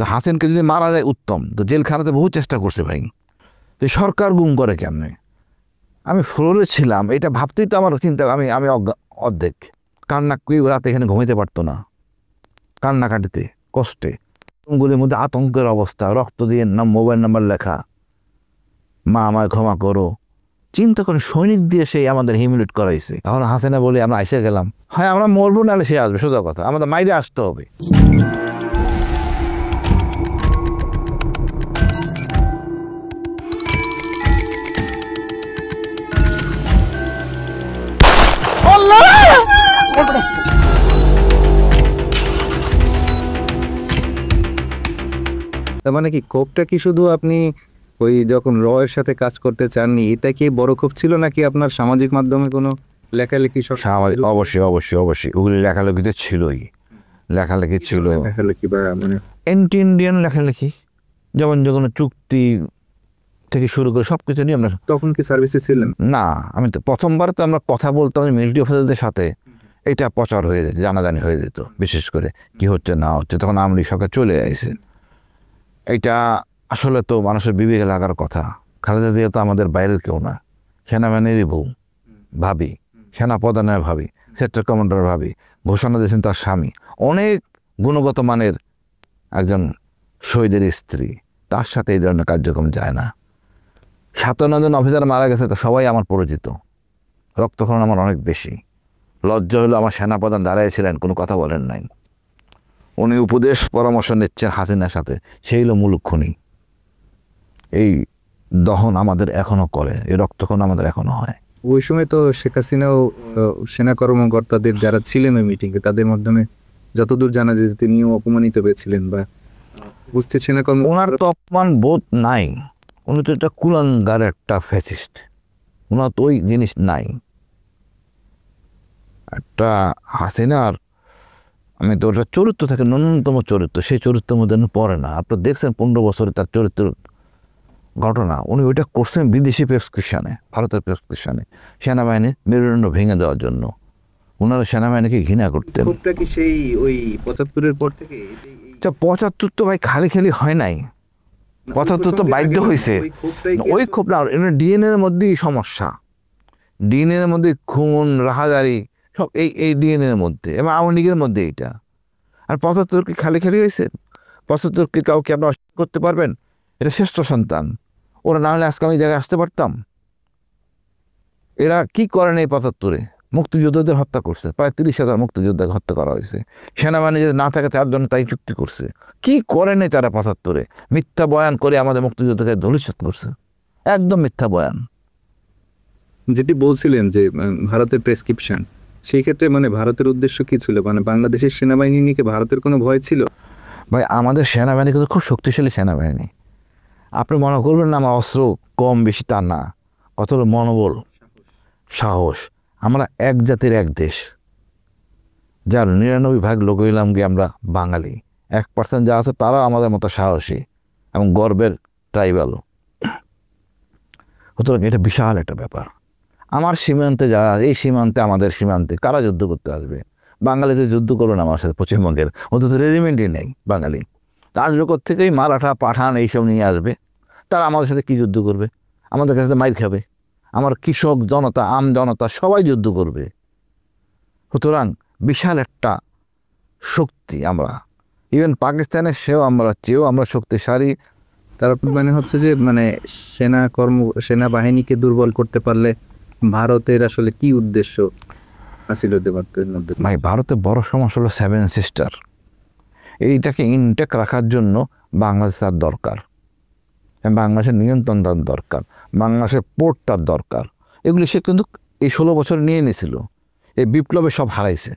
তো হাসিনকে যদি মারা যায় উত্তম, তো জেলখানাতে বহু চেষ্টা করছে ভাই, তো সরকার গুম করে কেমনে? আমি ফ্লোরে ছিলাম, এটা ভাবতেই তো আমার চিন্তা, আমি আমি অর্ধেক কান্না, কেউ রাতে এখানে ঘুমাইতে পারতো না, কান্নাকাটিতে কষ্টে, রুমগুলির মধ্যে আতঙ্কের অবস্থা, রক্ত দিয়ে নাম মোবাইল নাম্বার লেখা, মা আমায় ক্ষমা করো। চিন্তা করে সৈনিক দিয়ে সেই আমাদের হিমিলেট করাইছে। এখন হাসিনা বলি আমরা আইসে গেলাম, হ্যাঁ আমরা মরবো, নাহলে সে আসবে, সোজা কথা, আমাদের মাইরে আসতে হবে। তার মানে কি ক্ষোভটা কি শুধু আপনি ওই যখন এর সাথে কাজ করতে চাননি এটা কি বড় ক্ষোভ ছিল, নাকি আপনার সামাজিক মাধ্যমে কোনো লেখালেখি? অবশ্যই অবশ্যই অবশ্যই ওগুলি লেখালেখিতে ছিলই, লেখালেখি ছিল, লেখালেখি বা মানে অ্যান্টি ইন্ডিয়ান লেখালেখি, যেমন যে কোনো চুক্তি থেকে শুরু করে সব কিছু নিয়ে আমরা। তখন কি সার্ভিসে ছিলেন? না, আমি তো প্রথমবার তো আমরা কথা বলতাম মিলিটারি অফিসারদের সাথে, এটা প্রচার হয়ে যেত, জানাজানি হয়ে যেত, বিশেষ করে কি হচ্ছে না হচ্ছে, তখন আমলি সরকার চলে আসে। এটা আসলে তো মানুষের বিবেকে লাগার কথা। খালেদা জিয়া তো আমাদের বাইরের কেউ না, সেনাবাহিনীরই বউ, ভাবি, সেনাপ্রধানের ভাবি, সেক্টর কমান্ডার ভাবি, ঘোষণা দিয়েছেন তার স্বামী, অনেক গুণগত মানের একজন শহীদের স্ত্রী, তার সাথে এই ধরনের কার্যক্রম যায় না। 57 জন অফিসার মারা গেছে, তো সবাই আমার পরিচিত, রক্তক্ষরণ আমার অনেক বেশি। লজ্জা হলো আমার সেনাপ্রধান দাঁড়িয়েছিলেন, কোনো কথা বলেন নাই, উনি উপদেশ পরামর্শ নিচ্ছেন হাসিনার সাথে, সেই হলো মূল খুনি। এই দহন আমাদের এখনো করে, এই রক্তক্ষরণ আমাদের এখনো হয়। ওই সময় তো শেখ হাসিনাও সেনা কর্মকর্তাদের যারা ছিলেন ওই মিটিংয়ে, তাদের মাধ্যমে যতদূর জানা যায় তিনিও অপমানিত হয়েছিলেন বা বুঝতে সেনা কর্ম। ওনার তো অপমান বোধ নাই, উনি তো একটা কুলাঙ্গার একটা ফ্যাসিস্ট, ওনার তো ওই জিনিস নাই। একটা হাসিনার আমি তো ওটা চরিত্র থাকে, ন্যূনতম চরিত্র, সেই চরিত্রের মধ্যে পড়ে না। আপনার দেখছেন 15 বছরে তার চরিত্র ঘটনা, উনি ওইটা করছেন বিদেশি প্রেসক্রিপশানে, ভারতের প্রেসক্রিপশানে, সেনাবাহিনীর মেরুদণ্ড ভেঙে দেওয়ার জন্য। ওনারা সেনাবাহিনীকে ঘৃণা করতেন। কি সেই ওই 75-এর পর থেকে? 75 তো ভাই খালি খালি হয় নাই, 75 তো বাধ্য হয়েছে, ওই ক্ষোভ না, ডিএনএর মধ্যেই সমস্যা, ডিএনএর মধ্যে খুন রাহাজারি সব এই ডিএনএর মধ্যে, এবং আওয়ামী লীগের মধ্যে এইটা। আর 75 কি খালি খালি হয়েছে? 75 কি কাউকে আপনি অস্বীকার করতে পারবেন? এটা শ্রেষ্ঠ সন্তান, ওরা না হলে আজকে আমি জায়গায় আসতে পারতাম। এরা কি করেন এই 75-এ? মুক্তিযোদ্ধাদের হত্যা করছে, প্রায় 30,000 মুক্তিযোদ্ধাকে হত্যা করা হয়েছে। সেনাবাহিনী যদি না থাকে তার জন্য তাই চুক্তি করছে। কি করেন তারা 75-এ? মিথ্যা বয়ান করে আমাদের মুক্তিযোদ্ধাকে ধূলিসাৎ করছে, একদম মিথ্যা বয়ান। যেটি বলছিলেন যে ভারতের প্রেসক্রিপশন, সেই ক্ষেত্রে মানে ভারতের উদ্দেশ্য কি ছিল? মানে বাংলাদেশের সেনাবাহিনী নিয়ে ভারতের কোনো ভয় ছিল? ভাই আমাদের সেনাবাহিনী কিন্তু খুব শক্তিশালী সেনাবাহিনী, আপনি মনে করবেন না আমার অস্ত্র কম বেশি, তা না, কত হলো মনোবল, সাহস। আমরা এক জাতির এক দেশ, যার 99% লোক হইলাম গিয়ে আমরা বাঙালি, 1% যা আছে তারাও আমাদের মতো সাহসী এবং গর্বের ট্রাইবাল। সুতরাং এটা বিশাল একটা ব্যাপার। আমার সীমান্তে যারা, এই সীমান্তে আমাদের সীমান্তে কারা যুদ্ধ করতে আসবে? বাঙালিতে যুদ্ধ করবেন আমার সাথে, পশ্চিমবঙ্গের অন্তত রেজিমেন্টই নেই বাঙালি, তার জগৎ থেকেই মারাঠা পাঠান এইসব নিয়ে আসবে, তারা আমাদের সাথে কি যুদ্ধ করবে? আমাদের কাছে মাইর খাবে, আমার কৃষক জনতা, আম জনতা সবাই যুদ্ধ করবে। সুতরাং বিশাল একটা শক্তি আমরা, ইভেন পাকিস্তানের চেয়েও আমরা শক্তিশালী। তার মানে হচ্ছে যে মানে সেনাবাহিনীকে দুর্বল করতে পারলে ভারতের আসলে কি উদ্দেশ্য আছিল? ভাই ভারতের বড় সমস্যা হলো 7 সিস্টার, এইটাকে ইনটেক রাখার জন্য বাংলাদেশ তার দরকার, বাংলাদেশের নিয়ন্ত্রণ তার দরকার, বাংলাদেশের পোর্ট তার দরকার। এগুলি সে কিন্তু এই 16 বছর নিয়ে নিয়েছিল, এই বিপ্লবে সব হারাইছে,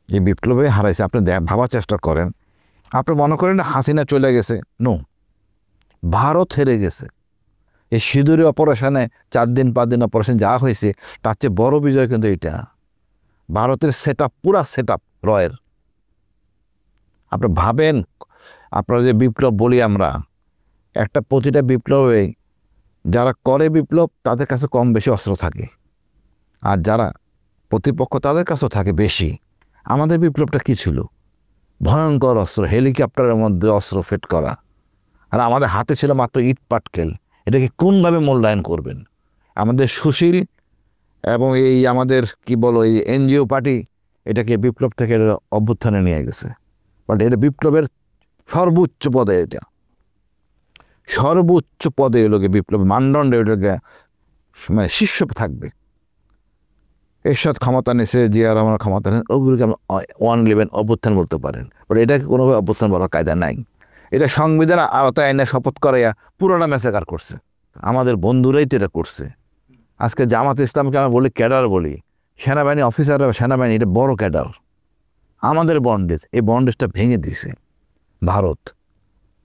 এই বিপ্লবে হারাইছে। আপনি ভাবার চেষ্টা করেন, আপনি মনে করেন না হাসিনা চলে গেছে, নো, ভারত হেরে গেছে। এই সিঁদুরি অপারেশনে 4 দিন 5 দিন অপারেশন যা হয়েছে, তার চেয়ে বড় বিজয় কিন্তু এইটা। ভারতের পুরা সেট আপ রয়ের। আপনি ভাবেন, আপনারা যে বিপ্লব বলি আমরা, একটা প্রতিটা বিপ্লবে যারা করে বিপ্লব তাদের কাছে কম বেশি অস্ত্র থাকে, আর যারা প্রতিপক্ষ তাদের কাছেও থাকে বেশি। আমাদের বিপ্লবটা কী ছিল? ভয়ঙ্কর অস্ত্র, হেলিকপ্টারের মধ্যে অস্ত্র ফিট করা, আর আমাদের হাতে ছিল মাত্র ইট পাটকেল। এটাকে কোনভাবে মূল্যায়ন করবেন? আমাদের সুশীল এবং এই আমাদের কি বলো এই এনজিও পার্টি এটাকে বিপ্লব থেকে অভ্যুত্থানে নিয়ে গেছে, বাট এটা বিপ্লবের সর্বোচ্চ পদে, এটা সর্বোচ্চ পদে এলোকে বিপ্লব মানদণ্ডে ওটাকে মানে শীর্ষ থাকবে। এরশাদ ক্ষমতা নিয়েছে, জিয়া রহমান ক্ষমতা নেন, ওগুলোকে আমরা 111 অভ্যুত্থান বলতে পারেন, বাট এটাকে কোনোভাবে অভ্যুত্থান বলার কায়দা নাই। এটা সংবিধান আওতায় আইনে শপথ করাইয়া পুরোটা ম্যাসাকার করছে, আমাদের বন্ধুরাই তো এটা করছে। আজকে জামাত ইসলামকে আমরা বলি ক্যাডার বলি, সেনাবাহিনী অফিসাররা সেনাবাহিনী এটা বড় ক্যাডার। আমাদের বন্ডেজ, এই বন্ডেজটা ভেঙে দিছে ভারত,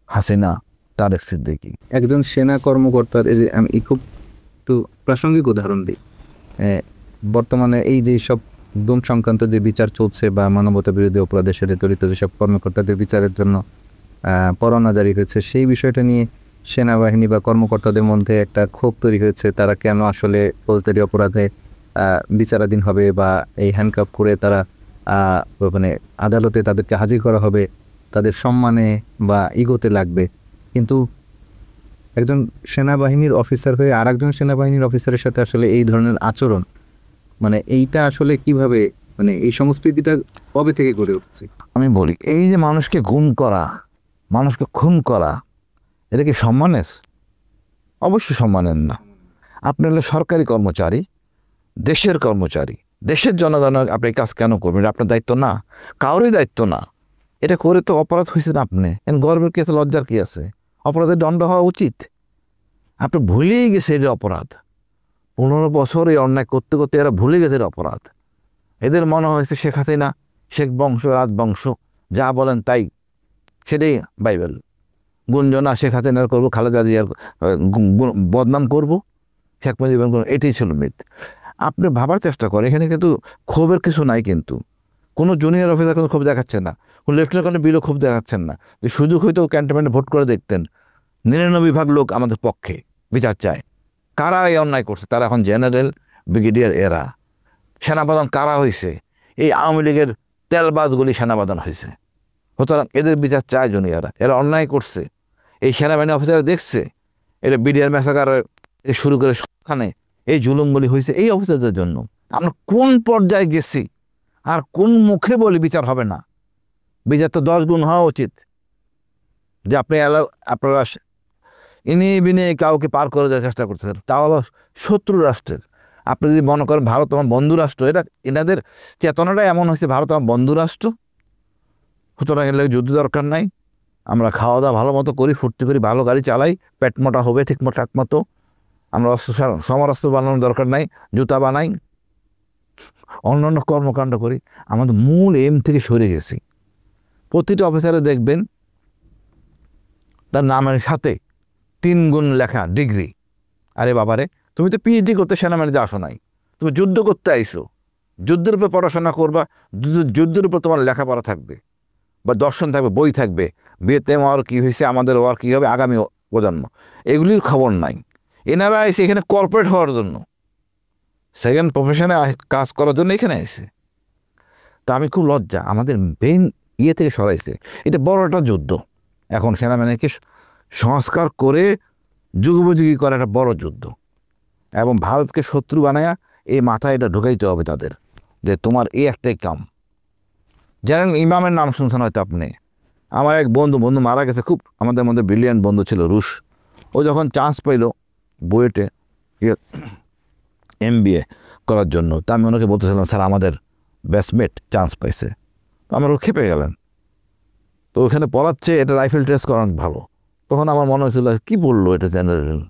হাসিনা, তারেক সিদ্দিকী। একজন সেনা কর্মকর্তার, এই যে আমি খুব একটু প্রাসঙ্গিক উদাহরণ দিই, বর্তমানে এই যে সব গুম সংক্রান্ত যে বিচার চলছে বা মানবতা বিরোধী অপরাধের সাথে জড়িত যেসব কর্মকর্তাদের বিচারের জন্য পরোয়ানা জারি হয়েছে, সেই বিষয়টা নিয়ে সেনাবাহিনী বা কর্মকর্তাদের মধ্যে একটা ক্ষোভ তৈরি হয়েছে। তারা কেন আসলে ফৌজদারি অপরাধে বিচারাধীন হবে বা এই হ্যান্ডকাপ করে তারা মানে আদালতে তাদেরকে হাজির করা হবে, তাদের সম্মানে বা ইগোতে লাগবে। কিন্তু একজন সেনাবাহিনীর অফিসার হয়ে আর একজন সেনাবাহিনীর অফিসারের সাথে আসলে এই ধরনের আচরণ, মানে এইটা আসলে কিভাবে, মানে এই সংস্কৃতিটা কবে থেকে গড়ে উঠছে? আমি বলি এই যে মানুষকে গুম করা, মানুষকে খুন করা, এটা কি সম্মানের? অবশ্যই সম্মানের না। আপনি হলে সরকারি কর্মচারী, দেশের কর্মচারী, দেশের জনগণের আপনি কাজ কেন করবেন? এটা আপনার দায়িত্ব না, কারোরই দায়িত্ব না। এটা করে তো অপরাধ হয়েছে না আপনি, গর্বের কি আছে, লজ্জার কি আছে? অপরাধের দণ্ড হওয়া উচিত। আপনি ভুলেই গেছে এটা অপরাধ। 15 বছর এই অন্যায় করতে করতে এরা ভুলে গেছে এটা অপরাধ। এদের মনে হয়েছে শেখ হাসিনা, শেখ বংশ, রাজবংশ, যা বলেন তাই, সেটাই বাইবেল। গুঞ্জনা শেখ হাসিনার করবো, খালেদা জিয়ার বদনাম করবো, শেখ মুজিবের করবো, এটাই ছিল মিথ। আপনি ভাবার চেষ্টা করেন, এখানে কিন্তু ক্ষোভের কিছু নাই, কিন্তু কোনো জুনিয়র অফিসার কোনো ক্ষোভ দেখাচ্ছেন না, কোনো লেফটেন্যান্ট কর্নেল বিলও ক্ষোভ দেখাচ্ছেন না। যে সুযোগ হয়তো ক্যান্টনমেন্টে ভোট করে দেখতেন, 99% লোক আমাদের পক্ষে বিচার চায়। কারা এই অন্যায় করছে? তারা এখন জেনারেল, ব্রিগেডিয়ার, এরা সেনাপ্রধান কারা হয়েছে? এই আওয়ামী লীগের তেলবাজগুলি সেনাপ্রধান হয়েছে। সুতরাং এদের বিচার চায় জুনিয়ররা, এরা অন্যায় করছে। এই সেনাবাহিনী অফিসাররা দেখছে এটা বিডিআর ম্যাসাকার শুরু করে সবখানে এই জুলুমগুলি হয়েছে এই অফিসারদের জন্য। আমরা কোন পর্যায়ে গেছি আর কোন মুখে বলি বিচার হবে না? বিচার তো 10 গুণ হওয়া উচিত। যে আপনি আপনারা ইনি বিনে কাউকে পার করে দেওয়ার চেষ্টা করতেছেন, তাও আবার শত্রু রাষ্ট্রের। আপনি যদি মনে করেন ভারত আমার বন্ধু রাষ্ট্র, এটা এনাদের চেতনাটা এমন হয়েছে ভারত আমার বন্ধু রাষ্ট্র, সুতরাং এর যুদ্ধ দরকার নাই, আমরা খাওয়া দাওয়া ভালো মতো করি, ফুর্তি করি, ভালো গাড়ি চালাই, পেট মোটা হবে ঠিক মতো, আমরা সমরাস্ত্র বানানোর দরকার নাই, জুতা বানাই, অন্যান্য কর্মকাণ্ড করি। আমাদের মূল এম থেকে সরে গেছি। প্রতিটা অফিসারে দেখবেন তার নামের সাথে 3 গুণ লেখা ডিগ্রি। আরে বাবারে, তুমি তো পিএইচডি করতে সেনাবাহিনীতে আসো নাই, তুমি যুদ্ধ করতে আইসো, যুদ্ধের উপর পড়াশোনা করবা, যুদ্ধের উপর তোমার লেখাপড়া থাকবে বা দর্শন থাকবে, বই থাকবে, ভিয়েতনাম ওয়ার কী হয়েছে, আমাদের ওয়ার কী হবে, আগামী প্রজন্ম, এগুলির খবর নাই। এনারা এসে এখানে কর্পোরেট হওয়ার জন্য, সেকেন্ড প্রফেশনে কাজ করার জন্য এখানে এসে। তা আমি খুব লজ্জা, আমাদের মেইন থেকে সরাইছে। এটা বড় একটা যুদ্ধ। এখন সেনাবাহিনীকে সংস্কার করে যুগোপযোগী করা একটা বড় যুদ্ধ, এবং ভারতকে শত্রু বানায়া এই মাথায় এটা ঢুকাইতে হবে তাদের, যে তোমার এই একটাই কাম। জেনারেল ইমামের নাম শুনছেন হয়তো আপনি। আমার এক বন্ধু মারা গেছে, খুব আমাদের মধ্যে ব্রিলিয়ান্ট বন্ধু ছিল, রুশ। ও যখন চান্স পাইল বুয়েটে MBA করার জন্য, তা আমি ওনাকে বলতেছিলাম, স্যার আমাদের ব্যাচমেট চান্স পাইছে। তো আমার ও খেপে গেলেন, তো ওখানে পড়াচ্ছে, এটা রাইফেল টেস্ট করান ভালো। তখন আমার মনে হয়েছিল কী বললো এটা জেনারেল,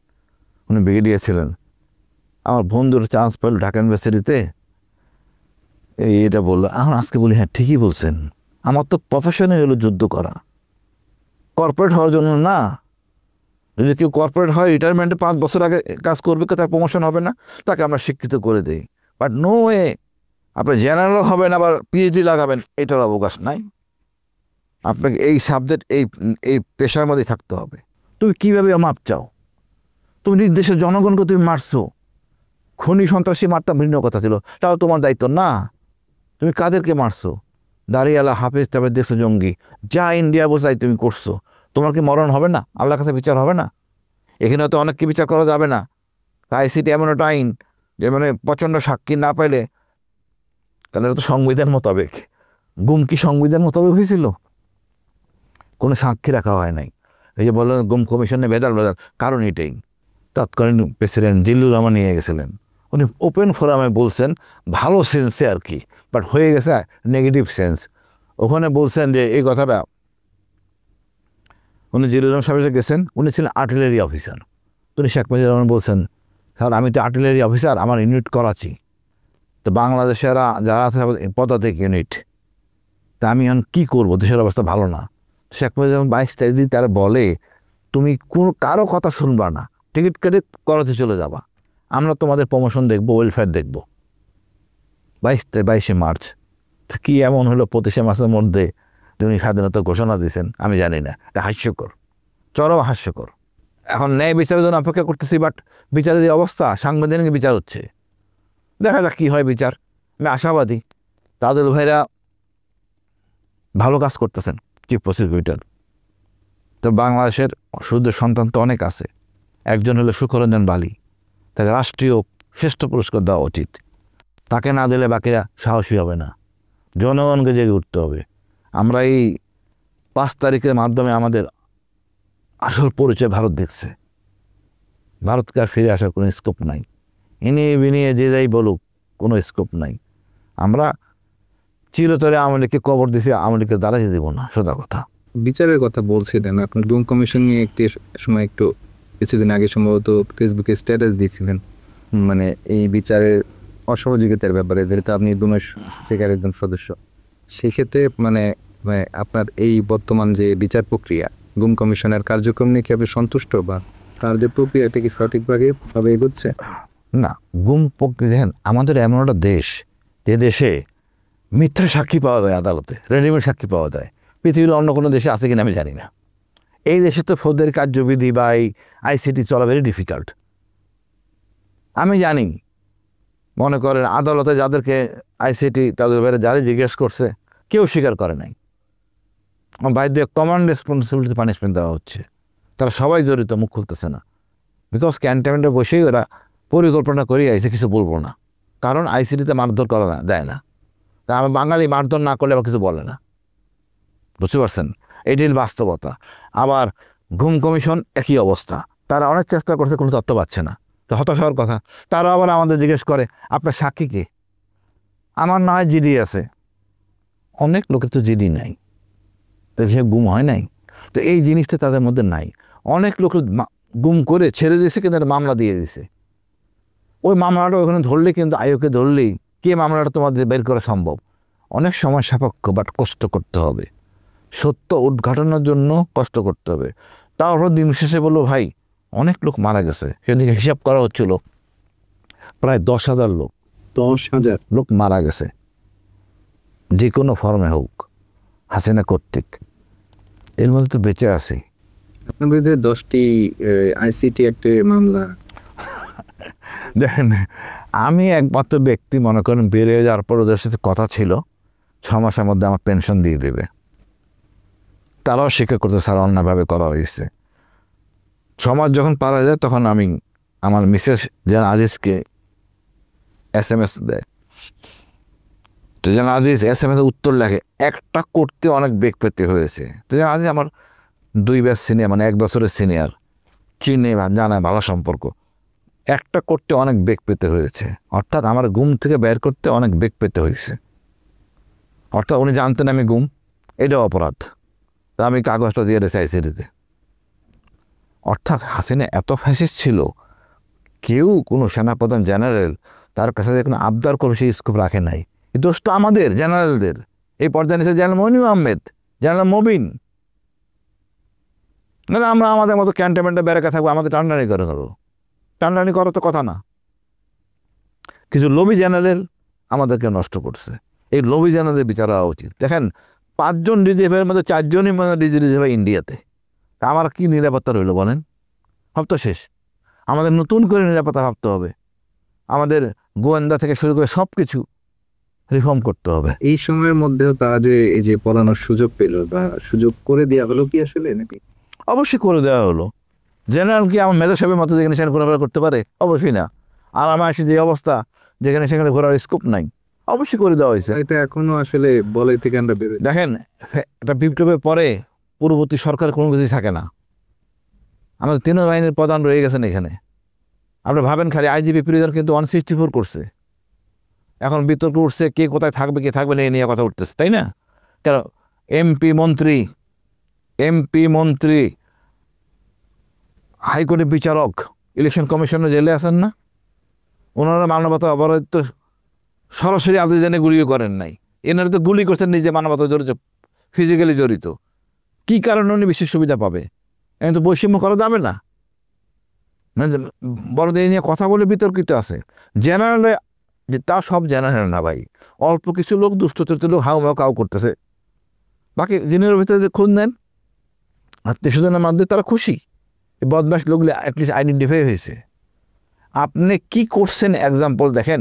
উনি ব্রিগেডিয়ার ছিলেন। আমার বন্ধুর চান্স পাইল ঢাকা ইউনিভার্সিটিতে, এটা বললো। এখন আজকে বলি হ্যাঁ ঠিকই বলছেন, আমার তো প্রফেশনে হলো যুদ্ধ করা, কর্পোরেট হওয়ার জন্য না। যদি কেউ কর্পোরেট হয়, রিটায়ারমেন্টে 5 বছর আগে কাজ করবে, তার প্রমোশন হবে না, তাকে আমরা শিক্ষিত করে দিই। বাট নো ওয়ে, আপনি জেনারেল হবেন আবার পিএইচডি লাগাবেন, এটার অবকাশ নাই। আপনাকে এই সাবজেক্ট, এই পেশার মধ্যেই থাকতে হবে। তুমি কীভাবে মাপ চাও? তুমি নিজ দেশের জনগণকে তুমি মারছো, খনি সন্ত্রাসী মারতাম ভিন্ন কথা ছিল, তাও তোমার দায়িত্ব না। তুমি কাদেরকে মারছো? দাঁড়িয়ালা হাফেজ টাফেজ দেখছো জঙ্গি, যা ইন্ডিয়া বোঝাই তুমি করছো, তোমার কি মরণ হবে না? আল্লাহর কাছে বিচার হবে না? এখানে তো অনেককে বিচার করা যাবে না। আইসিটি এমন একটা আইন যে মানে প্রচণ্ড সাক্ষী না পাইলে, কারণ এটা তো সংবিধান মোতাবেক। গুম কি সংবিধান মোতাবেক হয়েছিল? কোনো সাক্ষী রাখা হয় নাই। এই যে বললেন গুম কমিশনে ভেজাল, কারণ এটাই তৎকালীন প্রেসিডেন্ট জিল্লুর রহমান নিয়ে গেছিলেন। উনি ওপেন ফোরামে বলছেন, ভালো সেন্সে আর কি, বাট হয়ে গেছে নেগেটিভ সেন্স। ওখানে বলছেন যে এই কথাটা, উনি জিল্লুর রহমান সাহেব গেছেন, উনি ছিলেন আর্টিলারি অফিসার। উনি শেখ মুজিবুর রহমান বলছেন, স্যার আমি তো আর্টিলারি অফিসার, আমার ইউনিট করাচি, তো বাংলাদেশের যারা আছে পদাতিক ইউনিট, তা আমি এখন কী করবো, দেশের অবস্থা ভালো না। শেখ মুজিবুর রহমান 22 তারিখ দিন তারা বলে, তুমি কোনো কারো কথা শুনবা না, টিকিট কেটে করাচি চলে যাবা, আমরা তোমাদের প্রমোশন দেখবো, ওয়েলফেয়ার দেখবো। 22শে মার্চ কী এমন হলো 25শে মাসের মধ্যে উনি স্বাধীনতা ঘোষণা দিয়েছেন, আমি জানি না। এটা হাস্যকর, চরম হাস্যকর। এখন ন্যায় বিচারের জন্য অপেক্ষা করতেছি, বাট বিচারের যে অবস্থা, সাংবিধানিক বিচার হচ্ছে, দেখা যাক কী হয় বিচার। আমি আশাবাদী তাদের ভাইরা ভালো কাজ করতেছেন, চিফ প্রসিকিউটর। তো বাংলাদেশের সূর্য সন্তান তো অনেক আছে, একজন হলো সুখরঞ্জন বালি, তাকে রাষ্ট্রীয় শ্রেষ্ঠ পুরস্কার দেওয়া উচিত। তাকে না দিলে বাকিরা সাহসী হবে না, জনগণকে জেগে উঠতে হবে। আমরা এই 5 তারিখের মাধ্যমে আমাদের আসল পরিচয় ভারত দেখছে। ভারতকে আর ফিরে আসার কোনো স্কোপ নাই, ইনিয়ে বিনিয়ে যে যাই বলুক, কোনো স্কোপ নাই। আমরা চিরতরে আওয়ামী লীগকে কবর দিছি, আওয়ামী লীগকে দাঁড়াতে দেবো না, সোজা কথা। বিচারের কথা বলছিলেন, আপনার গুম কমিশন নিয়ে একটি সময় একটু কিছুদিন আগে সম্ভবত ফেসবুকে স্ট্যাটাস দিয়েছিলেন, মানে এই বিচারের অসহযোগিতার ব্যাপারে, যেহেতু আপনি গুমের শিকার একজন সদস্য। সেক্ষেত্রে মানে আপনার এই বর্তমান যে বিচার প্রক্রিয়া, গুম কমিশনের কার্যক্রম নিয়ে কি আপনি সন্তুষ্ট, বা কার্য প্রক্রিয়াটা কি সঠিকভাবে এগোচ্ছে? না, গুম দেখেন, আমাদের এমন একটা দেশ, যে দেশে মিথ্যা সাক্ষী পাওয়া যায় আদালতে, রেডিমেড সাক্ষী পাওয়া যায়। পৃথিবীর অন্য কোনো দেশে আছে কিনা আমি জানি না। এই দেশে তো ফৌজদারি কার্যবিধি বা এই আইসিটি চলা ভেরি ডিফিকাল্ট। আমি জানি, মনে করেন আদালতে যাদেরকে আইসিটি তাদের বাইরে যারা জিজ্ঞেস করছে, কেউ স্বীকার করে নাই। বাইরে কমান্ড রেসপন্সিবিলিটি পানিশমেন্ট দেওয়া হচ্ছে, তারা সবাই জড়িত, মুখ খুলতেছে না। বিকজ ক্যান্টনমেন্টে বসেই ওরা পরিকল্পনা করে আইসে, কিছু বলবো না, কারণ আইসিটিতে মারধর করা দেয় না। তা আমার বাঙালি মারধর না করলে আবার কিছু বলে না, বুঝতে পারছেন? এটির বাস্তবতা। আবার গুম কমিশন একই অবস্থা, তারা অনেক চেষ্টা করছে, কোনো তথ্য পাচ্ছে না, তো হতাশ হওয়ার কথা। তারা আবার আমাদের জিজ্ঞেস করে, আপনার সাক্ষী কে? আমার না হয় জিডি আছে, অনেক লোকের তো জিডি নাই, তো সে গুম হয় নাই। তো এই জিনিসটা তাদের মধ্যে নাই। অনেক লোক গুম করে ছেড়ে দিয়েছে, কিন্তু একটা মামলা দিয়ে দিয়েছে। ওই মামলাটা ওখানে ধরলে, কিন্তু আয়োকে ধরলেই কে মামলাটা তোমাদের বের করা সম্ভব। অনেক সময় সাপেক্ষ, বাট কষ্ট করতে হবে, সত্য উদ্ঘাটনের জন্য কষ্ট করতে হবে। তারপর দিন শেষে বললো, ভাই অনেক লোক মারা গেছে, সেদিকে হিসাব করা হচ্ছিল, প্রায় 10,000 লোক, 10,000 লোক মারা গেছে, যে কোনো ফর্মে হোক, হাসিনা কর্তৃক। এর মধ্যে তো বেঁচে আছি। আপনার বিরুদ্ধে 10টি আইসিটি অ্যাক্টে মামলা। দেখেন, আমি একমাত্র ব্যক্তি, মনে করেন বেরিয়ে যাওয়ার পর ওদের সাথে কথা ছিল 6 মাসের মধ্যে আমার পেনশন দিয়ে দেবে। তারাও স্বীকার করতে, স্যার অন্যভাবে করা হয়েছে। 6 মাস যখন পারা যায়, তখন আমি আমার মিসেস যেন আজিজকে SMS দেয়, তো যেন আজিজ SMS উত্তর লেখে, একটা করতে অনেক বেগ পেতে হয়েছে। তো যেন আজিজ আমার 2 ব্যাচ সিনিয়র, মানে 1 বছরের সিনিয়র, চিনে জানায়, ভালো সম্পর্ক। একটা করতে অনেক বেগ পেতে হয়েছে, অর্থাৎ আমার গুম থেকে বের করতে অনেক বেগ পেতে হয়েছে। অর্থাৎ উনি জানতেন আমি গুম, এটাও অপরাধ, তা আমি কাগজটা দিয়ে রেখে আইসিটিতে। অর্থাৎ হাসিনা এত ফ্যাসিস্ট ছিল, কেউ কোনো সেনাপ্রধান জেনারেল তার কাছে যে কোনো আবদার করে সেই স্কোপ রাখে নাই। এই দোষটা আমাদের জেনারেলদের। এই পর্যায়ে নিচে জেনারেল মনির আহমেদ, জেনারেল মবিন, না আমরা আমাদের মতো ক্যান্টনমেন্টে বেড়ে থাকবো, আমাদের টানটানি করে করবো। টানটানি করার তো কথা না। কিছু লোভী জেনারেল আমাদেরকে নষ্ট করছে, এই লোভী জেনারেলের বিচার হওয়া উচিত। দেখেন, 5 জন ডিজিএফের মধ্যে 4 জনই ডিজিএফ ইন্ডিয়াতে, তা আমার কী নিরাপত্তা রইল বলেন? সব তো শেষ। আমাদের নতুন করে নিরাপত্তা ভাবতে হবে। আমাদের গোয়েন্দা থেকে শুরু করে সব কিছু রিফর্ম করতে হবে। এই সময়ের মধ্যেও তারা যে এই যে পড়ানোর সুযোগ পেল বা সুযোগ করে দেওয়া হলো কি আসলে নাকি? অবশ্যই করে দেওয়া হলো। জেনারেল কি আমার মেজর সাহেবের মতো যেখানে সেখানে ঘোরাফেরা করতে পারে? অবশ্যই না। আর আমার আসে যে অবস্থা, যেখানে সেখানে ঘোরার স্কোপ নাই, অবশ্যই করে দেওয়া হয়েছে। এটা এখনো আসলে বলাই থেকে আমরা বেরোই। দেখেন, একটা বিপ্লবের পরে পূর্ববর্তী সরকার কোনো কিছুই থাকে না। আমাদের তিন বাহিনীর প্রধান রয়ে গেছেন এখানে। আপনি ভাবেন খালি আইজিপি প্রিজন কিন্তু 164 করছে। এখন বিতর্ক উঠছে কে কোথায় থাকবে কে থাকবে না এই নিয়ে কথা উঠতেছে, তাই না? কেন এমপি মন্ত্রী হাইকোর্টের বিচারক, ইলেকশন কমিশনের জেলে আছেন না? ওনারা মানবতা অপরাধ তো সরাসরি আবেদনে গুলিও করেন নাই, এনারা তো গুলি করছেন নিজে মানবতা জড়িত, ফিজিক্যালি জড়িত। কী কারণে উনি বিশেষ সুবিধা পাবে? এমন তো বৈষম্য করা যাবে না। মানে বড়দের নিয়ে কথা বলে বিতর্কিত আছে। জেনারেলে যে তা সব জেনারেল না ভাই, অল্প কিছু লোক দুষ্টচরিত্র লোক হাউ কাউ করতেছে। বাকি দিনের ভিতরে যে খুঁজ নেন আত্মীয় স্বজনের মাধ্যমে তারা খুশি, এই বদমাস লোকগুলি অ্যাটলিস্ট আইডেন্টিফাই হয়েছে। আপনি কি করছেন এক্সাম্পল দেখেন।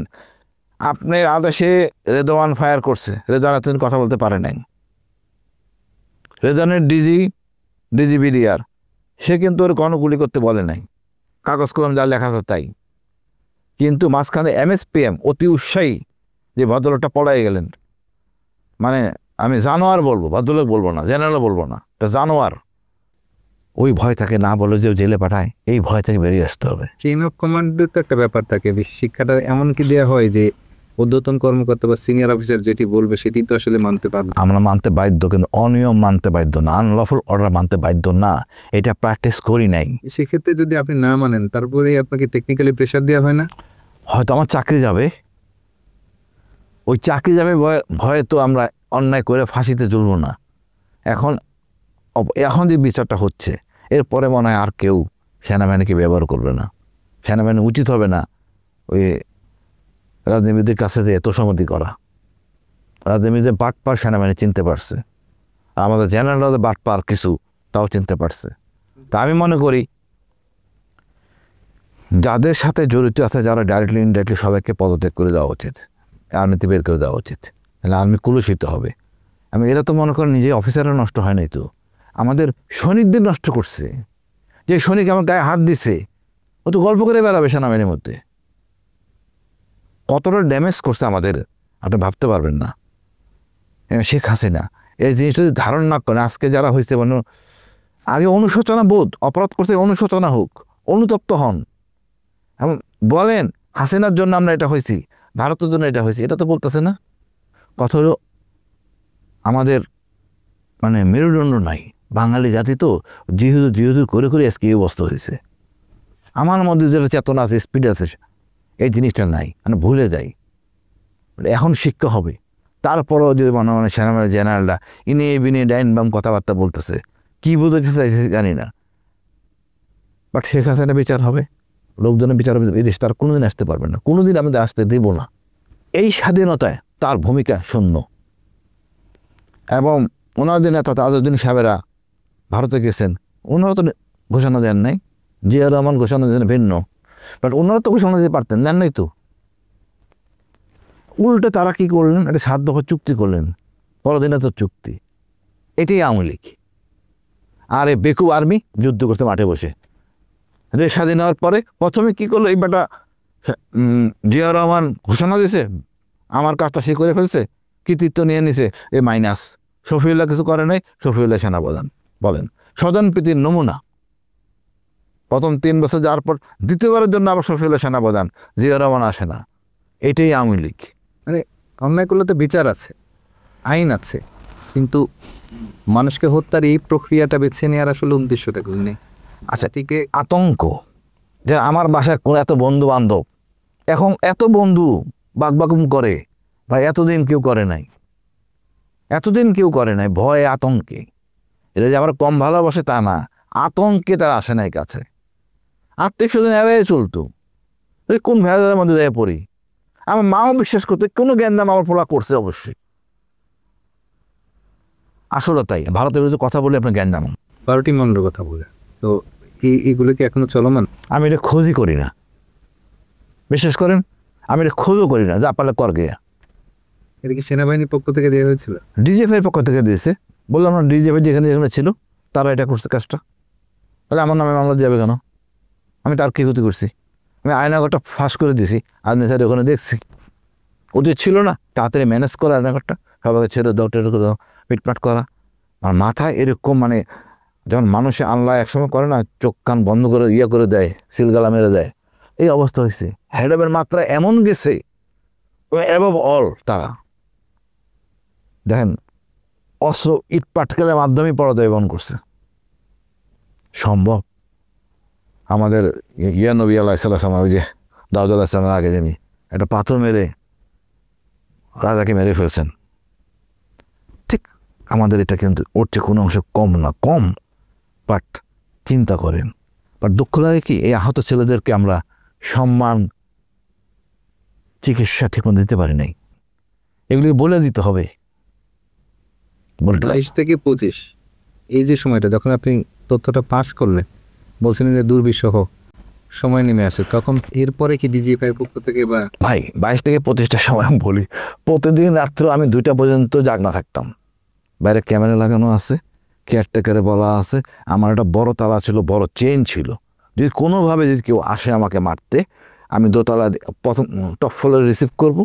আপনার আদেশে রেদওয়ান ফায়ার করছে, রেদওয়ান এতদিন কথা বলতে পারে নাই। রেদওয়ানের ডিজি বিডিআর, সে কিন্তু ওর কোনো গুলি করতে বলে নাই, কাগজ কলম যা লেখা আছে তাই। কিন্তু মাঝখানে এমএসপিএম অতি উৎসাহী যে ভদ্রলোকটা পড়াই গেলেন, মানে আমি জানোয়ার বলবো, ভদ্রলোক বলবো না, জেনারেল বলবো না, এটা জানোয়ার। ওই ভয় থাকে না বলে যে জেলে পাঠায়, এই ভয় থেকে বেরিয়ে আসতে হবে। চেইন অফ কমান্ডের তো একটা ব্যাপার থাকে, শিক্ষাটা এমন কি দেওয়া হয় যে ঊর্ধ্বতন কর্মকর্তা বা সিনিয়র অফিসার যেটি বলবে সেটি তো আসলে মানতে পারবে। আমরা মানতে বাধ্য, কিন্তু অনিয়ম মানতে বাধ্য না, আনলফুল অর্ডার মানতে বাধ্য না। এটা প্র্যাকটিস করি নাই। সেক্ষেত্রে যদি আপনি না মানেন তারপরে আপনাকে টেকনিক্যালি প্রেশার দেওয়া হয় না? হয়তো আমার চাকরি যাবে, ওই চাকরি যাবে ভয়ে তো আমরা অন্যায় করে ফাঁসিতে ঝুলব না। এখন যে বিচারটা হচ্ছে, এরপরে মনে হয় আর কেউ সেনাবাহিনীকে ব্যবহার করবে না। সেনাবাহিনী উচিত হবে না ওই রাজনীতিবিদের কাছে দিয়ে তোষামতি করা। রাজনীতিবিদের বাটপার সেনাবাহিনী চিনতে পারছে, আমাদের জেনারেলদের বাটপার কিছু তাও চিনতে পারছে। তা আমি মনে করি যাদের সাথে জড়িত আছে, যারা ডাইরেক্টলি ইনডাইরেক্টলি, সবাইকে পদত্যাগ করে দেওয়া উচিত, আর্মিতে বের করে দেওয়া উচিত। তাহলে আর্মি কুলুষিত হবে। এরা তো মনে করেন নিজে অফিসাররা নষ্ট হয় নাই, তো আমাদের সৈনিকদের নষ্ট করছে। যে সৈনিক আমার গায়ে হাত দিছে ও তো গল্প করে বেড়াবে সেনাবাহিনীর মধ্যে। কতটা ড্যামেজ করছে আমাদের আপনি ভাবতে পারবেন না। শেখ হাসিনা এই জিনিসটা যদি ধারণ না করেন, আজকে যারা হয়েছে মানে আগে অনুশোচনা বোধ, অপরাধ করতে অনুশোচনা হোক, অনুতপ্ত হন এবং বলেন হাসিনার জন্য আমরা এটা হয়েছি, ভারতের জন্য এটা হয়েছি, এটা তো বলতেছে না। কথা হলো আমাদের মানে মেরুদণ্ড নাই, বাঙালি জাতি তো জিহুদু করে করে আজকে এই অবস্থা হয়েছে। আমার মধ্যে যেটা চেতনা আছে, স্পিড আছে, এই জিনিসটা নাই, মানে ভুলে যাই। এখন শিক্ষা হবে। তারপরেও যদি মানে সেনাবাহিনী জেনারেলরা বিনে ডাইন বাম কথাবার্তা বলতেছে, কী বুঝতে চাইছে জানি না, বাট শেখ হাসিনা বিচার হবে, লোকজনের বিচার হবে। এই দেশ তার কোনোদিন আসতে পারবে না, কোনোদিন আমাদের আসতে দেব না। এই স্বাধীনতায় তার ভূমিকা শূন্য। এবং ওনাদের নেতা তাজউদ্দিন সাহেবেরা ভারতে গেছেন, ওনারা তো ঘোষণা দেন নাই, জিয়া রহমান ঘোষণা দেন ভিন্ন, বাট ওনারা তো ঘোষণা দিতে পারতেন, দেন নাই তো। উল্টে তারা কী করলেন, একটা 7 দফা চুক্তি করলেন, পরদিনাতর চুক্তি। এটাই আওয়ামী লীগ। আর এই বেকুব আর্মি যুদ্ধ করতে মাঠে বসে। দেশ স্বাধীন হওয়ার পরে প্রথমে কী করলো, এই বেটা জিয়া রহমান ঘোষণা দিয়েছে, আমার কাজটা সে করে ফেলছে, কৃতিত্ব নিয়ে নিছে, এ মাইনাস। শফিউল্লাহ কিছু করে নাই, শফিউল্লাহ সেনাপ্রধান বলেন, স্বজনপ্রীতির নমুনা। প্রথম 3 বছর যাওয়ার পর দ্বিতীয়বারের জন্য আবার শফিউল্লাহ সেনাপ্রধান, জিয়া রহমান আসে না। এটাই আওয়ামী লীগ। মানে অন্যায় করলে তো বিচার আছে, আইন আছে, কিন্তু মানুষকে হত্যার এই প্রক্রিয়াটা বেছে নেওয়ার আসলে উদ্দেশ্যটা নেই। আচ্ছা, থেকে আতঙ্ক যে আমার বাসায় কোন এত বন্ধু বান্ধব, এখন এত বন্ধু বাকবাকুম করে, ভাই এতদিন কেউ করে নাই, ভয়ে আতঙ্কে। এটা যে আমার কম ভালোবাসে তা না, আতঙ্কে তারা আসে নাই কাছে। আত্মীয় স্বজন এড়াই চলতো, কোন ভেজালের মধ্যে যায় পড়ি। আমার মাও বিশ্বাস করতে কোনো জ্ঞানদাম আমার পোলা করছে অবশ্যই, আসলে তাই। ভারতের বিরুদ্ধে কথা বলে আপনার জ্ঞানদাম 12টি মন্ডর কথা বলে, তো এইগুলো কি এখনো চলমান? আমি এটা খোঁজই করি না, বিশ্বাস করেন, আমি এটা খোঁজও করি না, যা পারলে কর গিয়া। এটা কি সেনাবাহিনীর পক্ষ থেকে দেওয়া হয়েছিল? ডিজিএফআইয়ের পক্ষ থেকে দিয়েছে। বললাম না, ডিজিএফআই যেখানে যেখানে ছিল তারা এটা করছে কাজটা। তাহলে আমার নামে মামলা যাবে কেন? আমি তার কী ক্ষতি করছি? আমি আয়নাঘরটা ফাঁস করে দিয়েছি, আর্মি স্যার ওখানে দেখছি। ওদের ছিল না তাড়াতাড়ি ম্যানেজ করা আয়নাঘরটা, সবাইকে ছেড়ে দাও টেরে দাও, পিটপাট করা। আর মাথায় এরকম মানে যেমন মানুষে আল্লাহ একসময় করে না, চোখ কান বন্ধ করে ইয়ে করে দেয়, সিলগালা মেরে দেয়, এই অবস্থা হয়েছে। হেডাবের মাত্রা এমন গেছে, অ্যাবভ অল তারা দেখেন অস্ত্র ইট পাটকেলের মাধ্যমেই পরাজয় বহন করছে। সম্ভব? আমাদের নবী আলাইসাল্লাম, ওই যে দাউদ আলাইসালামের আগে যিনি একটা পাথর মেরে রাজাকে মেরে ফেলছেন, ঠিক আমাদের এটা কিন্তু ওর চেয়ে কোনো অংশ কম না, কম। বাট চিন্তা করেন, বাট দুঃখ লাগে কি এই আহত ছেলেদেরকে আমরা সম্মান চিকিৎসা ঠিকমতো দিতে পারি নাই। এগুলি বলে দিতে হবে। 22 থেকে 25 এই যে সময়টা যখন আপনি তথ্যটা পাস করলেন, বলছিলেন যে দুর্বিষহ সময় নেমে আসে, তখন এরপরে কি ডিজিএফআই পক্ষ থেকে বা ভাই 22 থেকে 25টার সময় আমি বলি, প্রতিদিন রাত্রে আমি 2টা পর্যন্ত জাগনা থাকতাম। বাইরে ক্যামেরা লাগানো আছে, কেয়ারটেকারে বলা আছে, আমার একটা বড় তালা ছিল, বড় চেন ছিল, যদি কোনোভাবে যদি কেউ আসে আমাকে মারতে, আমি দোতলা প্রথম টপ ফ্লোরে রিসিভ করবো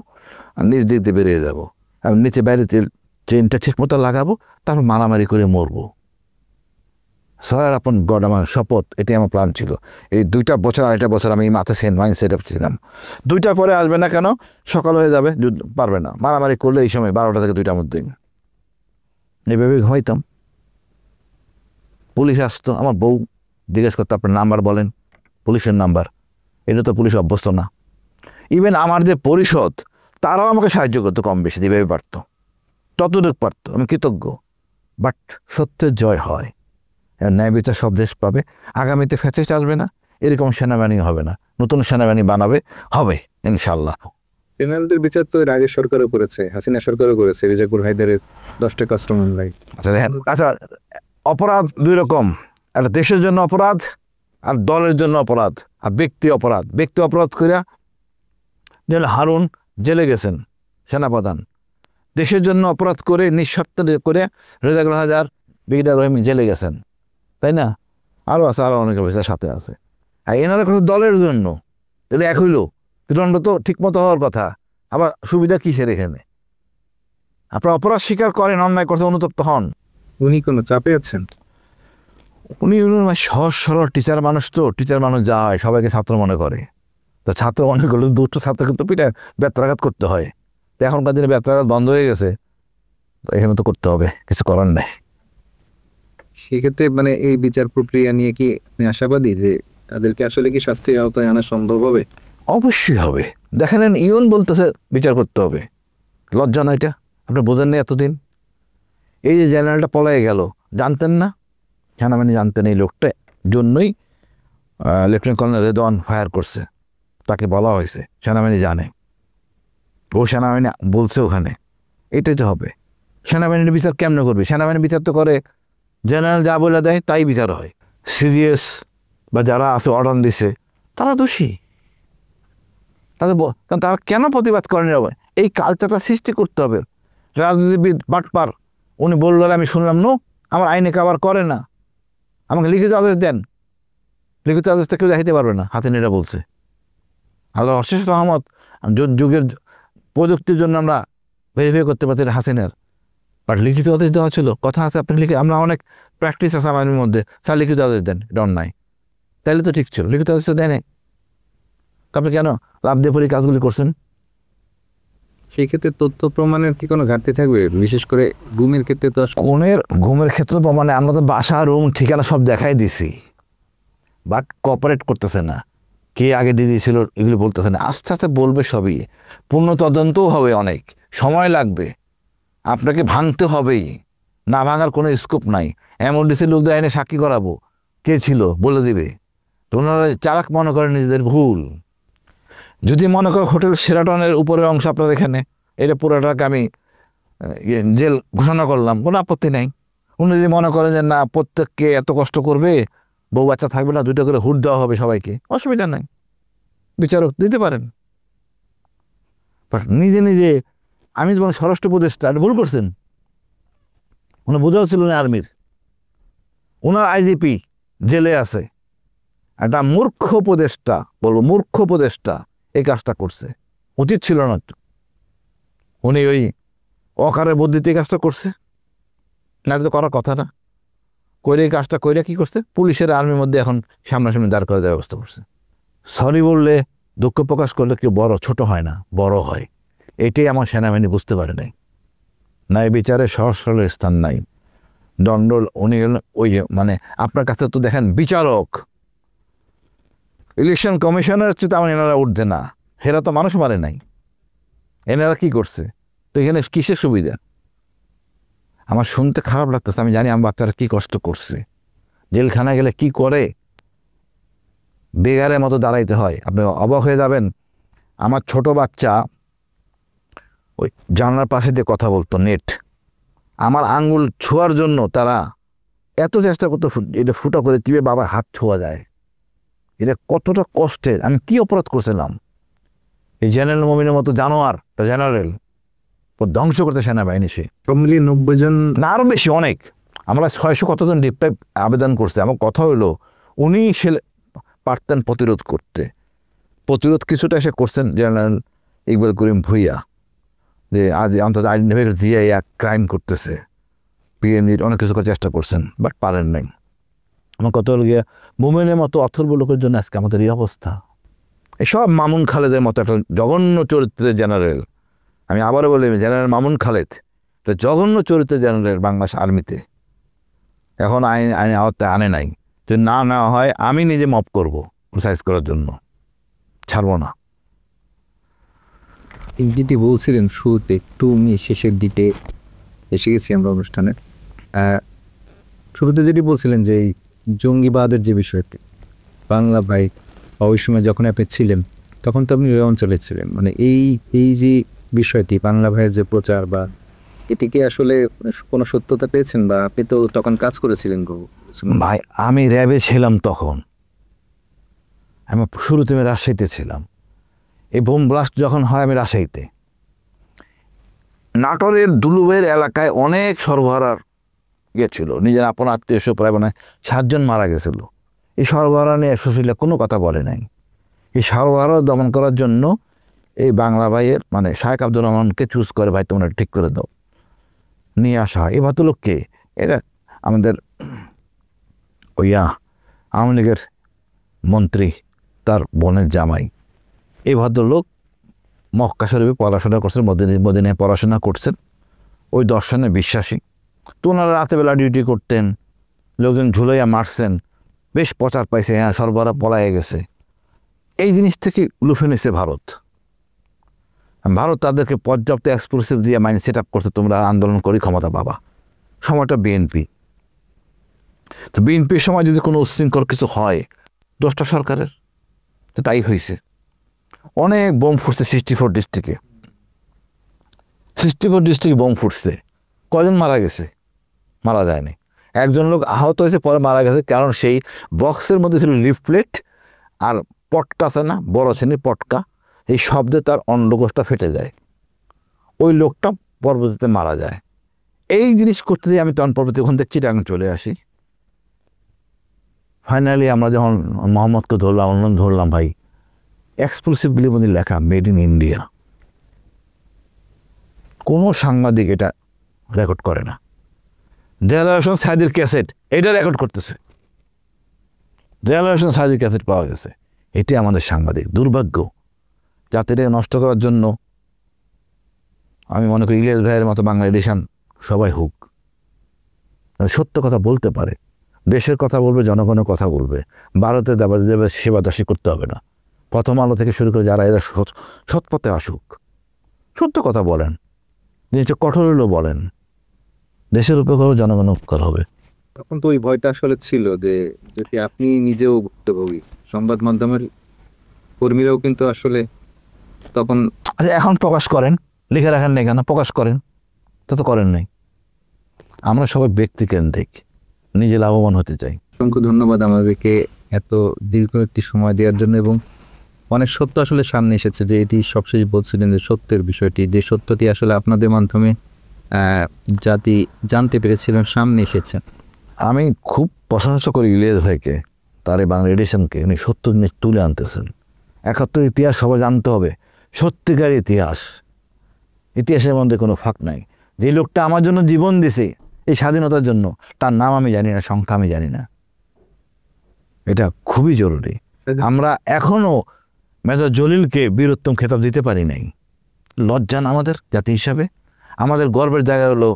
আর নিচ দিক দিয়ে বেরিয়ে যাবো। আমি নিচে বাইরে চেনটা ঠিক মতো লাগাবো, তারপর মারামারি করে মরবো। স্যার আপন গড, আমার শপথ, এটাই আমার প্ল্যান ছিল। এই 2টা বছর 2.5 বছর আমি মাথা মাইন্ড সেট আপ ছিলাম। 2টা পরে আসবে না কেন, সকাল হয়ে যাবে, পারবে না, মারামারি করলে এই সময় 12টা থেকে 2টার মধ্যে এভাবে ঘুমাইতাম। পুলিশ আসতো, আমার বউ জিজ্ঞেস করতো আপনার নাম্বার বলেন, পুলিশের নাম্বার। এটা তো পুলিশ অভ্যস্ত না। ইভেন আমার যে পরিষদ, তারাও আমাকে সাহায্য করতো কম বেশি, যেভাবে পারতো ততটুকু পারতো, আমি কৃতজ্ঞ। বাট সত্যের জয় হয়, ন্যায় বিচার সব দেশ পাবে। আগামীতে ফ্যাসিস্ট আসবে না, এরকম সেনাবাহিনী হবে না, নতুন সেনাবাহিনী বানাবে, হবে ইনশাল্লাহ। জেনারেলদের বিচার তো এর আগে সরকারও করেছে, হাসিনা সরকারও করেছে, রিজাকুর হায়দারের 10টা কাস্টমার লাই। আচ্ছা দেখেন, আচ্ছা অপরাধ 2 রকম, একটা দেশের জন্য অপরাধ আর দলের জন্য অপরাধ আর ব্যক্তি অপরাধ। ব্যক্তি অপরাধ করিয়া যেন হারুন জেলে গেছেন সেনাপ্রধান, দেশের জন্য অপরাধ করে নিঃস্বার্থ করে রেজাকুল হায়দার ব্রিগেডিয়ার রহিম জেলে গেছেন, তাই না? আরও আছে, আরও অনেক অফিসার সাথে আছে। আর এনারা কথা দলের জন্য, তাহলে এক হইল দণ্ড তো ঠিকমতো হওয়ার কথা, আবার সুবিধা কিসের এখানে? আপনারা অপরাধ স্বীকার করেন, অন্যায় করতে অনুতপ্ত হন। উনি কোনো চাপে আছেন? উনি সহজ সরল টিচার মানুষ, তো টিচার মানুষ যা হয় সবাইকে ছাত্র মনে করে, তো ছাত্র মনে করলে দুষ্ট ছাত্রকে তো পিঠে ব্যত্রাঘাত করতে হয়। তো এখনকার দিনে ব্যত্রাঘাত বন্ধ হয়ে গেছে, তো এখানে তো করতে হবে, কিছু করার নেই। সেক্ষেত্রে মানে এই বিচার প্রক্রিয়া নিয়ে কি আপনি আশাবাদী যে তাদেরকে আসলে কি শাস্তির আওতায় আনা সম্ভব হবে? অবশ্যই হবে। দেখেন ইউন বলতেছে বিচার করতে হবে, লজ্জা না এটা? আপনি বোঝেন না এতদিন? এই যে জেনারেলটা পলাই গেল, জানতেন না? সেনাবাহিনী জানতেন এই লোকটা জন্যই লেফটেন্যান্ট কর্নেল রেদওয়ান ফায়ার করছে, তাকে বলা হয়েছে, সেনাবাহিনী জানে, ও সেনাবাহিনী বলছে ওখানে। এটাই তো হবে। সেনাবাহিনীর বিচার কেমনে করবে? সেনাবাহিনী বিচার তো করে জেনারেল যা বলে দেয় তাই বিচার হয়। সিজিএস বা যারা আছে অর্ডার দিছে তারা দোষী, তাদের কারণ তারা কেন প্রতিবাদ করেনি? হবে এই কালচারটা সৃষ্টি করতে হবে। রাজনীতিবিদ বাটপার, উনি বললেন আমি শুনলাম, নো, আমার আইনে কাবার করে না, আমাকে লিখিত আদেশ দেন। লিখিত আদেশটা কেউ দেখাইতে পারবে না, হাতিনিরা বলছে। আল্লাহ অশেষ রহমত, যুগের প্রযুক্তির জন্য আমরা ভেরিফাই করতে পারছি হাসিনার, বাট লিখিত আদেশ দেওয়া ছিল, কথা আছে, আপনি লিখে, আমরা অনেক প্র্যাকটিস আছে আমাদের মধ্যে, স্যার লিখিত আদেশ দেন, এটা অন্যায়। তাইলে তো ঠিক ছিল, লিখিত আদেশ তো দেয় নাই, আপনি কেন লাভ দিয়ে পরে কাজগুলি করছেন? সেই ক্ষেত্রে তথ্য প্রমাণের কি কোনো ঘাটতি থাকবে? বিশেষ করে গুমের ক্ষেত্রে তো ঘুমের ক্ষেত্রে প্রমাণে আমরা তো বাসা, রুম, ঠিকানা সব দেখাই দিছি, বাট কোঅপারেট করতেছে না। কে আগে দিয়ে দিয়েছিল এগুলো বলতেছে না, আস্তে আস্তে বলবে সবই। পূর্ণ তদন্তও হবে, অনেক সময় লাগবে, আপনাকে ভাঙতে হবেই, না ভাঙার কোনো স্কোপ নাই। এমডিসি লোকদের এনে সাক্ষী করাবো, কে ছিল বলে দিবে। তো ওনারা চালাক মনে করেন নিজেদের ভুল। যদি মনে করো হোটেল শেরাটনের উপরের অংশ আপনার এখানে, এটা পুরোটাকে আমি জেল ঘোষণা করলাম, কোনো আপত্তি নাই। উনি যদি মনে করেন যে না, প্রত্যেককে এত কষ্ট করবে, বউ বাচ্চা থাকবে না, 2টা করে হুড দেওয়া হবে সবাইকে, অসুবিধা নাই, বিচারক দিতে পারেন। নিজে নিজে আমি যেমন স্বরাষ্ট্র উপদেষ্টা, এটা ভুল করছেন। ওনার বোঝাও ছিল না আর্মির, ওনার আইজিপি জেলে আছে, একটা মূর্খ উপদেষ্টা, বলবো মূর্খ উপদেষ্টা এই কাজটা করছে, উচিত ছিল না। উনি ওই অকারে বুদ্ধিতে এই কাজটা করছে, না তো করার কথা না। করে এই কাজটা করে কি করছে, পুলিশের আর্মির মধ্যে এখন সামনাসামনি দাঁড় করে দেওয়ার ব্যবস্থা করছে। সরি বললে, দুঃখ প্রকাশ করলে কেউ বড় ছোট হয় না, বড় হয়। এটাই আমার সেনাবাহিনী বুঝতে পারে নাই। ন্যায় বিচারে সহসরলের স্থান নাই। দণ্ড উনি ওই মানে আপনার কাছে তো দেখেন বিচারক, ইলেকশন কমিশনের হচ্ছে তো আমার এনারা উঠবে না, হেরা তো মানুষ মারে নাই, এনারা কি করছে? তো এখানে কিসের সুবিধা? আমার শুনতে খারাপ লাগতেছে, আমি জানি আমার বাচ্চারা কি কষ্ট করছে, জেলখানায় গেলে কি করে, বেগারের মতো দাঁড়াইতে হয়। আপনি অবাক হয়ে যাবেন। আমার ছোট বাচ্চা ওই জানলার পাশে দিয়ে কথা বলতো, নেট, আমার আঙ্গুল ছোঁয়ার জন্য তারা এত চেষ্টা করতো এটা ফুটা করে কীভাবে বাবার হাত ছোঁয়া যায়। এটা কতটা কষ্টের। আমি কি অপরাধ করছিলাম? এই জেনারেল মমিনের মতো জানোয়ার জেনারেল ধ্বংস করতে সেনাবাহিনী, সে 90 জন না আরও বেশি, অনেক। আমরা 600 কতজন ডিপ্রাইভ আবেদন করছে। আমার কথা হলো উনি সে পারতেন প্রতিরোধ করতে, প্রতিরোধ কিছুটা এসে করছেন জেনারেল ইকবাল করিম ভুইয়া, যে আজ অন্তত আইডেন্টিফাই জিয়া এক ক্রাইম করতেছে, পিএমজির অনেক কিছু করার চেষ্টা করছেন, বাট পারেন নাই। আমার কত হলো গিয়া মোমেনের মতো অথর্ব লোকের জন্য আজকে আমাদের এই অবস্থা। এসব মামুন খালেদের মতো একটা জঘন্য চরিত্রের জেনারেল, আমি আবারও বলি, জেনারেল মামুন খালেদ একটা জঘন্য চরিত্রের জেনারেল বাংলাদেশ আর্মিতে, এখন আইন আওতায় আনে নাই। যদি না নেওয়া হয় আমি নিজে মপ করব সাইজ করার জন্য, ছাড়বো না। যেটি বলছিলেন শুরুতে, একটু শেষের দিকে এসে গেছি আমরা অনুষ্ঠানে। শুরুতে যেটি বলছিলেন যে এই জঙ্গিবাদের যে বিষয়টি, বাংলা ভাই ওই সময় যখন আপনি ছিলেন তখন তো আপনি ওই অঞ্চলে ছিলেন, মানে এই যে বিষয়টি বাংলা ভাইয়ের যে প্রচার, বা এটিকে আসলে কোনো সত্যতা পেয়েছেন, বা আপনি তো তখন কাজ করেছিলেন গো ভাই? আমি র্যাবে ছিলাম তখন, আমি শুরুতে আমি রাজশাহীতে ছিলাম। এই বোম ব্লাস্ট যখন হয় আমি রাজশাহীতে, নাটোরের দুলুবের এলাকায় অনেক সরবরাহ গেছিল, নিজের আপন আত্মীয় স্বজন প্রায় মানে 7 জন মারা গেছিল। এই সরবরাহ নিয়ে সুশীলা কোনো কথা বলে নাই। এই সরবরাহ দমন করার জন্য এই বাংলা ভাইয়ের মানে শায়েখ আব্দুর রহমানকে চুজ করে, ভাই তোমরা ঠিক করে দাও, নিয়ে আসা হয়। এই ভদ্রলোককে, এরা আমাদের ওইয়া আওয়ামী লীগের মন্ত্রী, তার বোনের জামাই। এই ভদ্রলোক মক্কা শরীফে পড়াশোনা করছেন, মদিনায় পড়াশোনা করছেন, ওই দর্শনে বিশ্বাসী। তো ওনারা রাতেবেলা ডিউটি করতেন, লোকজন ঝুলাইয়া মারছেন, বেশ প্রচার পাইছে, হ্যাঁ সরবরাহ পলাইয়া গেছে। এই জিনিস থেকে লুফে নিছে ভারত। ভারত তাদেরকে পর্যাপ্ত এক্সক্লুসিভ দিয়ে মাইন্ড সেট আপ করছে, তোমরা আন্দোলন করি ক্ষমতা পাবা। সময়টা বিএনপি। তো বিএনপির সময় যদি কোনো উচ্ছৃঙ্খল কিছু হয়, দোষটা সরকারের। তো তাই হয়েছে। অনেক বোম ফুটছে 64 ডিস্ট্রিক্টে, 64 ডিস্ট্রিক্টে বোম ফুটছে। কজন মারা গেছে? মারা যায়নি। একজন লোক আহত হয়েছে, পরে মারা গেছে, কারণ সেই বক্সের মধ্যে ছিল লিফলেট আর পটকা আছে না, বড় শ্রেণীর পটকা, এই শব্দে তার অন্ডকোষটা ফেটে যায়, ওই লোকটা পরবর্তীতে মারা যায়। এই জিনিস করতে দিয়ে আমি তখন পরবর্তী ওখান থেকে চিটাগাং চলে আসি। ফাইনালি আমরা যখন মোহাম্মদকে ধরলাম ভাই, এক্সক্লুসিভগুলির মধ্যে লেখা মেড ইন ইন্ডিয়া। কোনো সাংবাদিক এটা রেকর্ড করে না। দেলাওয়ার হোসেন সাইদির ক্যাসেট এটা রেকর্ড করতেছে, দেলাওয়ার হোসেন সাইদির ক্যাসেট পাওয়া গেছে। এটি আমাদের সাংবাদিক দুর্ভাগ্য। যাতে এটা নষ্ট করার জন্য আমি মনে করি ইলিয়াস ভাইয়ের মতো বাংলা এডিশন সবাই হোক, সত্য কথা বলতে পারে, দেশের কথা বলবে, জনগণের কথা বলবে। ভারতের দেবে সেবা দাসী করতে হবে না। প্রথম আলো থেকে শুরু করে যারা এরা সৎপথে আসুক, সত্য কথা বলেন, জিনিসটা কঠোর হলেও বলেন, দেশের উপকার, জনগণের উপকার হবে। তখন তো ওই ভয়টা আসলে ছিল যে যদি আপনি নিজেও ভুক্তভোগী, সংবাদ মাধ্যমের কর্মীরাও কিন্তু আসলে তখন। আচ্ছা, এখন প্রকাশ করেন, লিখে রাখেন না কেন? প্রকাশ করেন, তা তো করেন নাই। আমরা সবাই ব্যক্তিকেন্দ্রিক, নিজে লাভবান হতে চাই। অসংখ্য ধন্যবাদ আমাদেরকে এত দীর্ঘ একটি সময় দেওয়ার জন্য, এবং অনেক সত্য আসলে সামনে এসেছে, যে এটি সবশেষ বলছিলেন যে সত্যের বিষয়টি, যে সত্যটি আসলে আপনাদের মাধ্যমে জাতি জানতে পেরেছিলেন, সামনে এসেছে। আমি খুব প্রশংসা করি ইলিয়াস ভাইকে, তার এই বাংলা এডিশনকে, উনি সত্য জিনিস তুলে আনতেছেন। 71 ইতিহাস সবাই জানতে হবে, সত্যিকার ইতিহাস, ইতিহাসের মধ্যে কোনো ফাঁক নাই। যে লোকটা আমার জন্য জীবন দিছে এই স্বাধীনতার জন্য, তার নাম আমি জানি না, সংখ্যা আমি জানি না। এটা খুবই জরুরি। আমরা এখনও মেজর জলিলকে বীরোত্তম খেতাব দিতে পারি নাই। লজ্জা না আমাদের জাতি হিসাবে? আমাদের গর্বের জায়গা হলো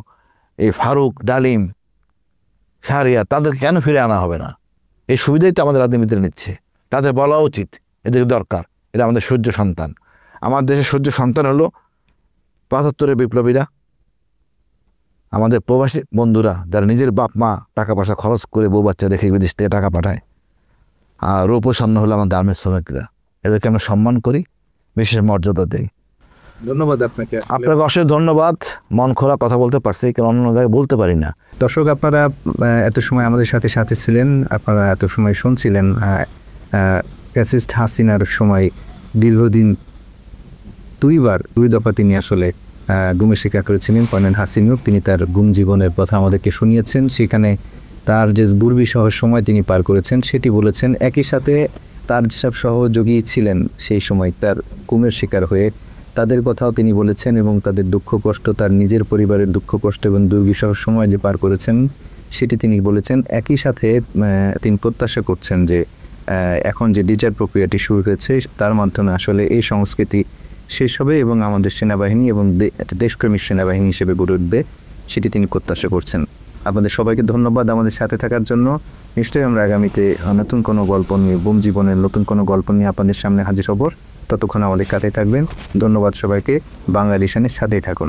এই ফারুক, ডালিম, শাহরিয়ার, তাদের কেন ফিরে আনা হবে না? এই সুবিধাই তো আমাদের রাজনীতিতে নিচ্ছে। তাদের বলা উচিত এদের দরকার, এরা আমাদের সূর্য সন্তান। আমার দেশের সূর্য সন্তান হলো ৭৫-এর বিপ্লবীরা, আমাদের প্রবাসী বন্ধুরা যারা নিজের বাপ মা টাকা পয়সা খরচ করে বউ বাচ্চা রেখে বিদেশ থেকে টাকা পাঠায়। আর রূপসন্ন হলো আমাদের আর্মের শ্রমিকরা, এদেরকে আমরা সম্মান করি, বিশেষ মর্যাদা দেই। ধন্যবাদ আপনাকে। আপনাকে অশেষ ধন্যবাদ। মন খোলা কথা বলতে পারছি, কারণ অন্য জায়গায় বলতে পারি না। দর্শক, আপনারা এত সময় আমাদের সাথে সাথে ছিলেন, আপনারা এত সময় শুনছিলেন ফ্যাসিস্ট হাসিনার সময় দীর্ঘদিন 2 দফা তিনি আসলে গুমের শিকার করেছিলেন কর্নেল হাসিনুর। তিনি তার গুম জীবনের কথা আমাদেরকে শুনিয়েছেন, সেখানে তার যে দুর্বিষহ সময় তিনি পার করেছেন সেটি বলেছেন। একই সাথে তার যেসব সহযোগী ছিলেন সেই সময় তার গুমের শিকার হয়ে, তাদের কথাও তিনি বলেছেন, এবং তাদের দুঃখ কষ্ট, তার নিজের পরিবারের দুঃখ কষ্ট এবং দুর্বিষহ সময় যে পার করেছেন সেটি তিনি বলেছেন। একই সাথে তিনি প্রত্যাশা করছেন যে এখন যে বিচার প্রক্রিয়াটি শুরু হয়েছে তার মাধ্যমে আসলে এই সংস্কৃতি শেষ হবে এবং আমাদের সেনাবাহিনী এবং দেশপ্রেমিক সেনাবাহিনী হিসেবে গড়ে উঠবে, সেটি তিনি প্রত্যাশা করছেন। আপনাদের সবাইকে ধন্যবাদ আমাদের সাথে থাকার জন্য। নিশ্চয়ই আমরা আগামীতে নতুন কোনো গল্প নিয়ে, গুম জীবনের নতুন কোনো গল্প নিয়ে আপনাদের সামনে হাজির হব। ততক্ষণ আমাদের কাছে থাকবেন। ধন্যবাদ সবাইকে। বাংলা এডিশনের সাথেই থাকুন।